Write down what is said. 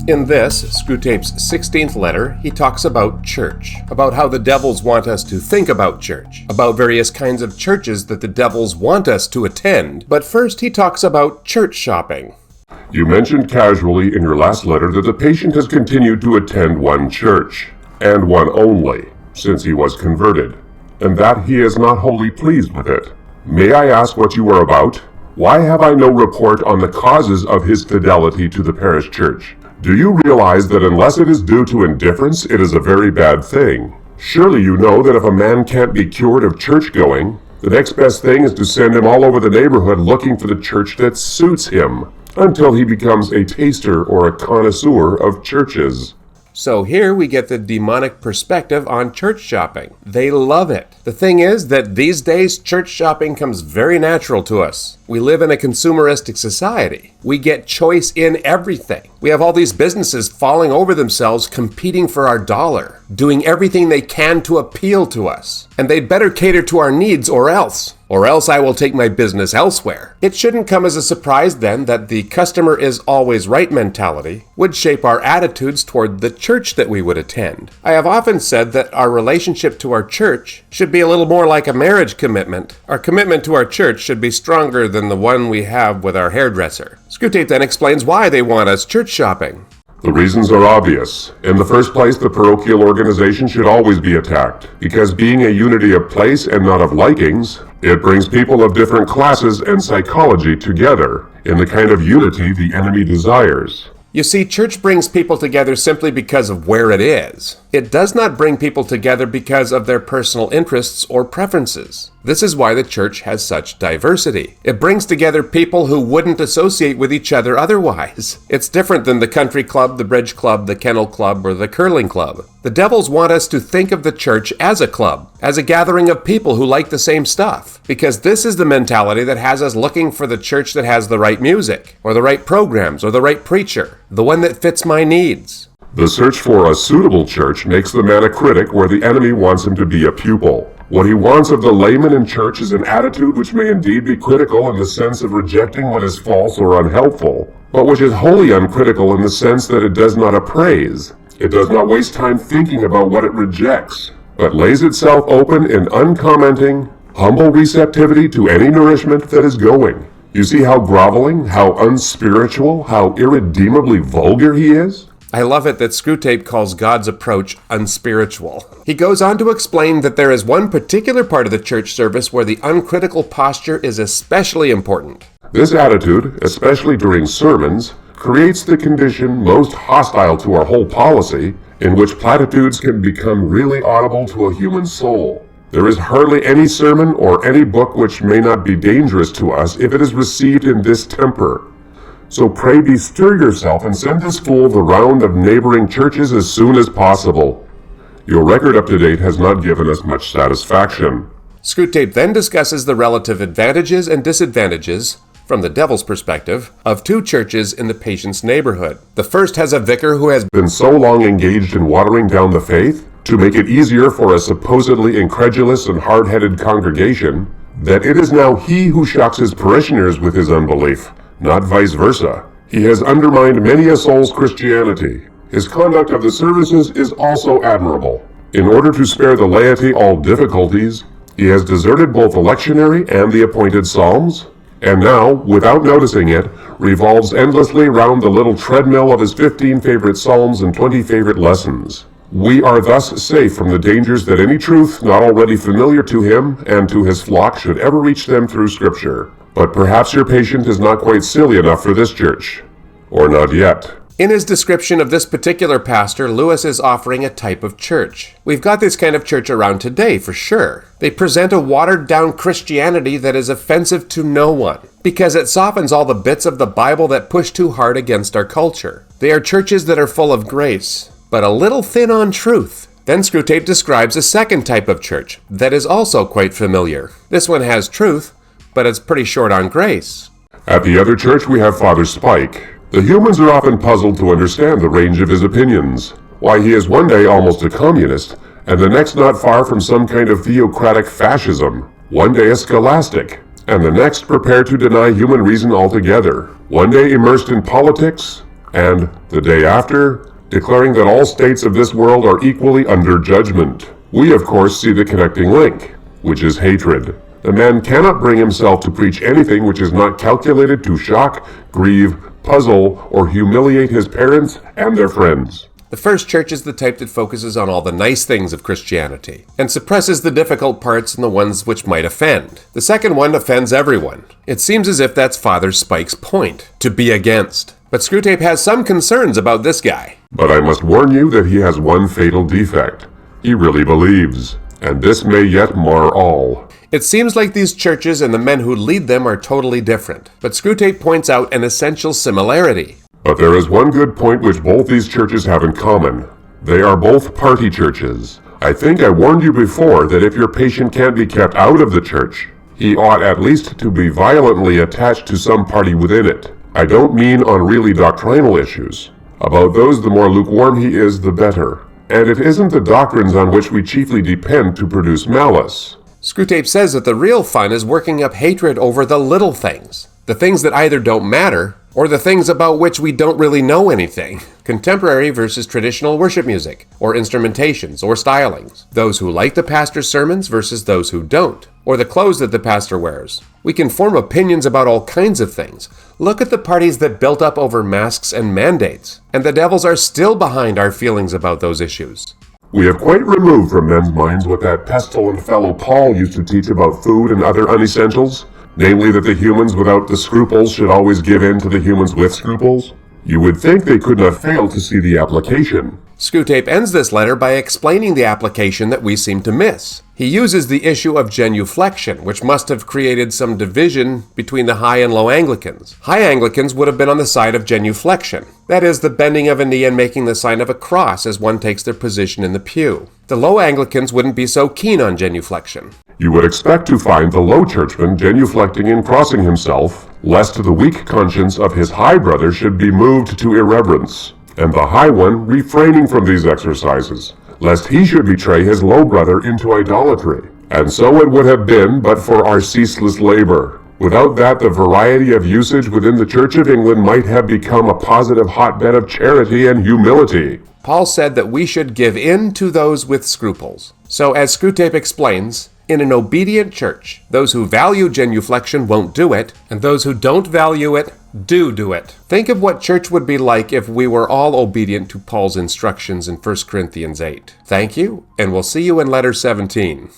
In this, Screwtape's 16th letter, he talks about church, about how the devils want us to think about church, about various kinds of churches that the devils want us to attend. But first, he talks about church shopping. You mentioned casually in your last letter that the patient has continued to attend one church, and one only, since he was converted, and that he is not wholly pleased with it. May I ask what you are about? Why have I no report on the causes of his fidelity to the parish church? Do you realize that unless it is due to indifference, it is a very bad thing? Surely you know that if a man can't be cured of church-going, the next best thing is to send him all over the neighborhood looking for the church that suits him, until he becomes a taster or a connoisseur of churches. So here we get the demonic perspective on church shopping. They love it. The thing is that these days church shopping comes very natural to us. We live in a consumeristic society. We get choice in everything. We have all these businesses falling over themselves competing for our dollar, doing everything they can to appeal to us. And they'd better cater to our needs or else I will take my business elsewhere. It shouldn't come as a surprise then that the customer is always right mentality would shape our attitudes toward the church that we would attend. I have often said that our relationship to our church should be a little more like a marriage commitment. Our commitment to our church should be stronger than the one we have with our hairdresser. Screwtape then explains why they want us church shopping. The reasons are obvious. In the first place, the parochial organization should always be attacked, because being a unity of place and not of likings, it brings people of different classes and psychology together in the kind of unity the enemy desires. You see, church brings people together simply because of where it is. It does not bring people together because of their personal interests or preferences. This is why the church has such diversity. It brings together people who wouldn't associate with each other otherwise. It's different than the country club, the bridge club, the kennel club, or the curling club. The devils want us to think of the church as a club, as a gathering of people who like the same stuff, because this is the mentality that has us looking for the church that has the right music, or the right programs, or the right preacher, the one that fits my needs. The search for a suitable church makes the man a critic where the enemy wants him to be a pupil. What he wants of the layman in church is an attitude which may indeed be critical in the sense of rejecting what is false or unhelpful, but which is wholly uncritical in the sense that it does not appraise. It does not waste time thinking about what it rejects, but lays itself open in uncommenting, humble receptivity to any nourishment that is going. You see how groveling, how unspiritual, how irredeemably vulgar he is? I love it that Screwtape calls God's approach unspiritual. He goes on to explain that there is one particular part of the church service where the uncritical posture is especially important. This attitude, especially during sermons, creates the condition most hostile to our whole policy, in which platitudes can become really audible to a human soul. There is hardly any sermon or any book which may not be dangerous to us if it is received in this temper. So pray bestir yourself and send this fool the round of neighboring churches as soon as possible. Your record up to date has not given us much satisfaction. Screwtape then discusses the relative advantages and disadvantages, from the devil's perspective, of two churches in the patient's neighborhood. The first has a vicar who has been so long engaged in watering down the faith, to make it easier for a supposedly incredulous and hard-headed congregation, that it is now he who shocks his parishioners with his unbelief, not vice versa. He has undermined many a soul's Christianity. His conduct of the services is also admirable. In order to spare the laity all difficulties, he has deserted both the lectionary and the appointed psalms, and now, without noticing it, revolves endlessly round the little treadmill of his 15 favorite psalms and 20 favorite lessons. We are thus safe from the dangers that any truth not already familiar to him and to his flock should ever reach them through Scripture. But perhaps your patient is not quite silly enough for this church. Or not yet. In his description of this particular pastor, Lewis is offering a type of church. We've got this kind of church around today, for sure. They present a watered-down Christianity that is offensive to no one, because it softens all the bits of the Bible that push too hard against our culture. They are churches that are full of grace, but a little thin on truth. Then Screwtape describes a second type of church that is also quite familiar. This one has truth, but it's pretty short on grace. At the other church we have Father Spike. The humans are often puzzled to understand the range of his opinions. Why he is one day almost a communist, and the next not far from some kind of theocratic fascism. One day a scholastic, and the next prepared to deny human reason altogether. One day immersed in politics, And the day after, declaring that all states of this world are equally under judgment. We of course see the connecting link, which is hatred. The man cannot bring himself to preach anything which is not calculated to shock, grieve, puzzle, or humiliate his parents and their friends. The first church is the type that focuses on all the nice things of Christianity and suppresses the difficult parts and the ones which might offend. The second one offends everyone. It seems as if that's Father Spike's point, to be against. But Screwtape has some concerns about this guy. But I must warn you that he has one fatal defect. He really believes, and this may yet mar all. It seems like these churches and the men who lead them are totally different, but Screwtape points out an essential similarity. But there is one good point which both these churches have in common. They are both party churches. I think I warned you before that if your patient can't be kept out of the church, he ought at least to be violently attached to some party within it. I don't mean on really doctrinal issues. About those, the more lukewarm he is, the better. And it isn't the doctrines on which we chiefly depend to produce malice. Screwtape says that the real fun is working up hatred over the little things. The things that either don't matter, or the things about which we don't really know anything. Contemporary versus traditional worship music, or instrumentations, or stylings. Those who like the pastor's sermons versus those who don't, or the clothes that the pastor wears. We can form opinions about all kinds of things. Look at the parties that built up over masks and mandates, and the devils are still behind our feelings about those issues. We have quite removed from men's minds what that pestilent fellow Paul used to teach about food and other unessentials. Namely that the humans without the scruples should always give in to the humans with scruples? You would think they couldn't have failed to see the application. Screwtape ends this letter by explaining the application that we seem to miss. He uses the issue of genuflection, which must have created some division between the high and low Anglicans. High Anglicans would have been on the side of genuflection. That is, the bending of a knee and making the sign of a cross as one takes their position in the pew. The low Anglicans wouldn't be so keen on genuflection. You would expect to find the low churchman genuflecting and crossing himself, lest the weak conscience of his high brother should be moved to irreverence, and the high one refraining from these exercises, lest he should betray his low brother into idolatry. And so it would have been but for our ceaseless labor. Without that, the variety of usage within the Church of England might have become a positive hotbed of charity and humility. Paul said that we should give in to those with scruples. So as Screwtape explains, in an obedient church, those who value genuflection won't do it, and those who don't value it do it. Think of what church would be like if we were all obedient to Paul's instructions in 1 Corinthians 8. Thank you, and we'll see you in letter 17.